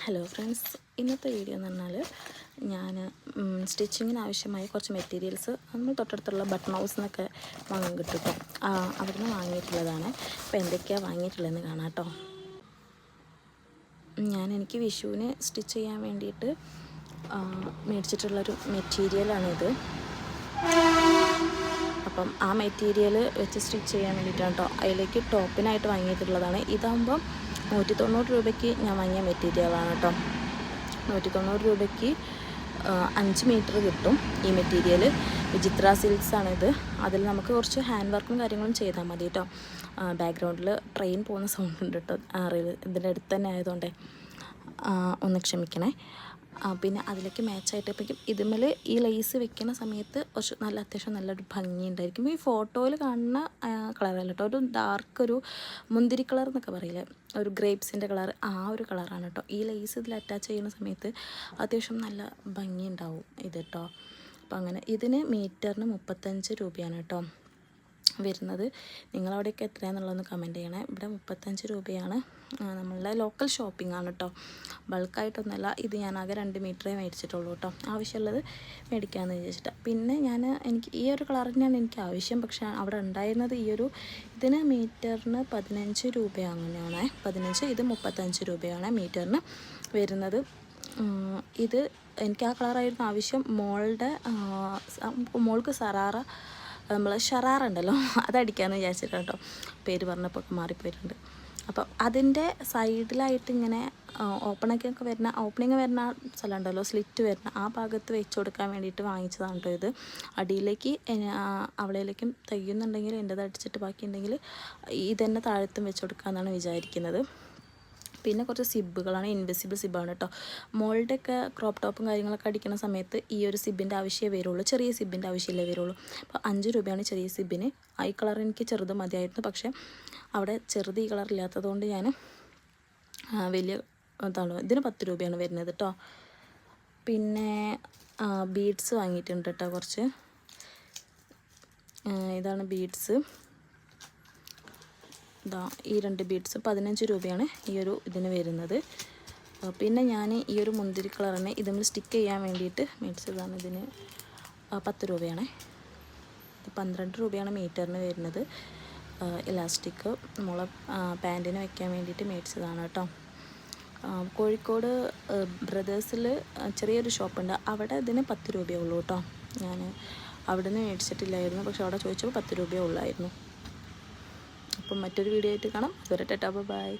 Hello friends, ഇന്നത്തെ video എന്ന് പറഞ്ഞാൽ ഞാൻ സ്റ്റിച്ചിങ്ങിന് ആവശ്യമായ കുറച്ച് മെറ്റീരിയൽസ് നമ്മൾ തൊട്ടടുത്തുള്ള ബട്ടൺ ഹൗസ് എന്നൊക്കെ വാങ്ങാൻ കിട്ടും കേട്ടോ. അവിടെ നിന്ന് വാങ്ങിയിട്ടുള്ളതാണ്. അപ്പോൾ എന്തൊക്കെയാണ് വാങ്ങിയിട്ടുള്ളതെന്ന് കാണാം കേട്ടോ. എനിക്ക് വിഷുവിന് സ്റ്റിച്ച് ചെയ്യാൻ വേണ്ടിയിട്ട് മേടിച്ചിട്ടുള്ളൊരു മെറ്റീരിയലാണിത്. അപ്പം ആ മെറ്റീരിയൽ വെച്ച് സ്റ്റിച്ച് ചെയ്യാൻ വേണ്ടിയിട്ടാണ് കേട്ടോ. അതിലേക്ക് ടോപ്പിനായിട്ട് വാങ്ങിയിട്ടുള്ളതാണ്. ഇതാകുമ്പം 190 രൂപയ്ക്ക് ഞാൻ വാങ്ങിയ മെറ്റീരിയലാണ് കേട്ടോ. 190 രൂപയ്ക്ക് 5 മീറ്റർ കിട്ടും ഈ മെറ്റീരിയൽ. വിചിത്ര സിൽക്സ് ആണിത്. അതിൽ നമുക്ക് കുറച്ച് ഹാൻഡ് വർക്കും കാര്യങ്ങളും ചെയ്താൽ മതി കേട്ടോ. ബാക്ക്ഗ്രൗണ്ടിൽ ട്രെയിൻ പോകുന്ന സൗണ്ട് ഉണ്ട് കേട്ടോ. ഇതിൻ്റെ അടുത്ത് തന്നെ ആയതുകൊണ്ടേ ഒന്ന് ക്ഷമിക്കണേ. പിന്നെ അതിലേക്ക് മാച്ചായിട്ടപ്പോഴേക്കും ഇതിന്മേൽ ഈ ലേസ് വെക്കുന്ന സമയത്ത് കുറച്ച് അത്യാവശ്യം നല്ലൊരു ഭംഗി ഉണ്ടായിരിക്കും. ഈ ഫോട്ടോയിൽ കാണുന്ന കളറല്ല കേട്ടോ, ഒരു ഡാർക്ക് ഒരു മുന്തിരി കളർ എന്നൊക്കെ പറയില്ലേ, ഒരു ഗ്രേപ്സിൻ്റെ കളർ, ആ ഒരു കളറാണ് കേട്ടോ. ഈ ലേസ് ഇതിൽ അറ്റാച്ച് ചെയ്യുന്ന സമയത്ത് അത്യാവശ്യം നല്ല ഭംഗി ഉണ്ടാവും ഇത് കേട്ടോ. അപ്പോൾ അങ്ങനെ ഇതിന് മീറ്ററിന് 35 രൂപയാണ് കേട്ടോ വരുന്നത്. നിങ്ങളവിടെയൊക്കെ എത്രയാണെന്നുള്ളതൊന്ന് കമൻറ്റ് ചെയ്യണേ. ഇവിടെ 35 രൂപയാണ്. നമ്മളുടെ ലോക്കൽ ഷോപ്പിംഗ് ആണ് കേട്ടോ, ബൾക്കായിട്ടൊന്നുമല്ല. ഇത് ഞാൻ ആകെ 2 മീറ്ററേ മേടിച്ചിട്ടുള്ളൂ കേട്ടോ. ആവശ്യമുള്ളത് മേടിക്കാമെന്ന് വിചാരിച്ചിട്ടാണ്. പിന്നെ എനിക്ക് ഈ ഒരു കളർ തന്നെയാണ് എനിക്ക് ആവശ്യം. പക്ഷേ അവിടെ ഉണ്ടായിരുന്നത് ഇതിന് മീറ്ററിന് 15 രൂപ അങ്ങനെയാണ്. 15, ഇത് 35 രൂപയാണ് മീറ്ററിന് വരുന്നത്. ഇത് എനിക്ക് ആ കളറായിരുന്നു ആവശ്യം. മോൾക്ക് നമ്മൾ ഷറാറുണ്ടല്ലോ, അതടിക്കാമെന്ന് വിചാരിച്ചിട്ടാണ് കേട്ടോ. പേര് പറഞ്ഞപ്പോൾ മാറിപ്പോയിട്ടുണ്ട്. അപ്പം അതിൻ്റെ സൈഡിലായിട്ട് ഇങ്ങനെ ഓപ്പണിങ് വരുന്ന സ്ഥലം ഉണ്ടല്ലോ, സ്ലിറ്റ് വരുന്ന ആ ഭാഗത്ത് വെച്ച് കൊടുക്കാൻ വേണ്ടിയിട്ട് വാങ്ങിച്ചതാണ് കേട്ടോ ഇത്. അടിയിലേക്ക് അവളയിലേക്കും തയ്യുന്നുണ്ടെങ്കിൽ എൻ്റെത് അടിച്ചിട്ട് ബാക്കിയുണ്ടെങ്കിൽ ഇതന്നെ താഴത്തും വെച്ച് കൊടുക്കാമെന്നാണ് വിചാരിക്കുന്നത്. പിന്നെ കുറച്ച് സിബുകളാണ്, ഇൻവിസിബിൾ സിബാണ് കേട്ടോ. മോളുടെയൊക്കെ ക്രോപ്പ് ടോപ്പും കാര്യങ്ങളൊക്കെ അടിക്കുന്ന സമയത്ത് ഈ ഒരു സിബിൻ്റെ ആവശ്യമേ വരുള്ളൂ, ചെറിയ സിബിൻ്റെ ആവശ്യമല്ലേ വരുള്ളൂ. അപ്പോൾ 5 രൂപയാണ് ചെറിയ സിബിന്. ഈ കളർ എനിക്ക് ചെറുത് മതിയായിരുന്നു. പക്ഷേ അവിടെ ചെറുത് ഈ കളർ ഇല്ലാത്തതുകൊണ്ട് ഞാൻ വലിയ ഇതിന് 10 രൂപയാണ് വരുന്നത് കേട്ടോ. പിന്നെ ബീഡ്സ് വാങ്ങിയിട്ടുണ്ട് കേട്ടോ കുറച്ച്. ഇതാണ് ബീഡ്സ്. ഈ 2 ബീഡ്സ് 15 രൂപയാണ് ഇതിന് വരുന്നത്. പിന്നെ ഞാൻ ഈ ഒരു മുന്തിരി കളറിനെ ഇതിന് സ്റ്റിക്ക് ചെയ്യാൻ വേണ്ടിയിട്ട് മേടിച്ചതാണ്. ഇതിന് 10 രൂപയാണ്. 12 രൂപയാണ് മീറ്ററിന് വരുന്നത്. ഇലാസ്റ്റിക് നമ്മളെ പാൻറ്റിന് വയ്ക്കാൻ വേണ്ടിയിട്ട് മേടിച്ചതാണ് കേട്ടോ. കോഴിക്കോട് ബ്രദേഴ്സിൽ ചെറിയൊരു ഷോപ്പുണ്ട്, അവിടെ ഇതിന് 10 രൂപയേ ഉള്ളൂ കേട്ടോ. ഞാൻ അവിടെ നിന്ന് മേടിച്ചിട്ടില്ലായിരുന്നു, പക്ഷെ അവിടെ ചോദിച്ചപ്പോൾ 10 രൂപയേ ഉള്ളായിരുന്നു. അപ്പം മറ്റൊരു വീഡിയോ ആയിട്ട് കാണാം. അതുവരെ ടാറ്റാ, ബൈ.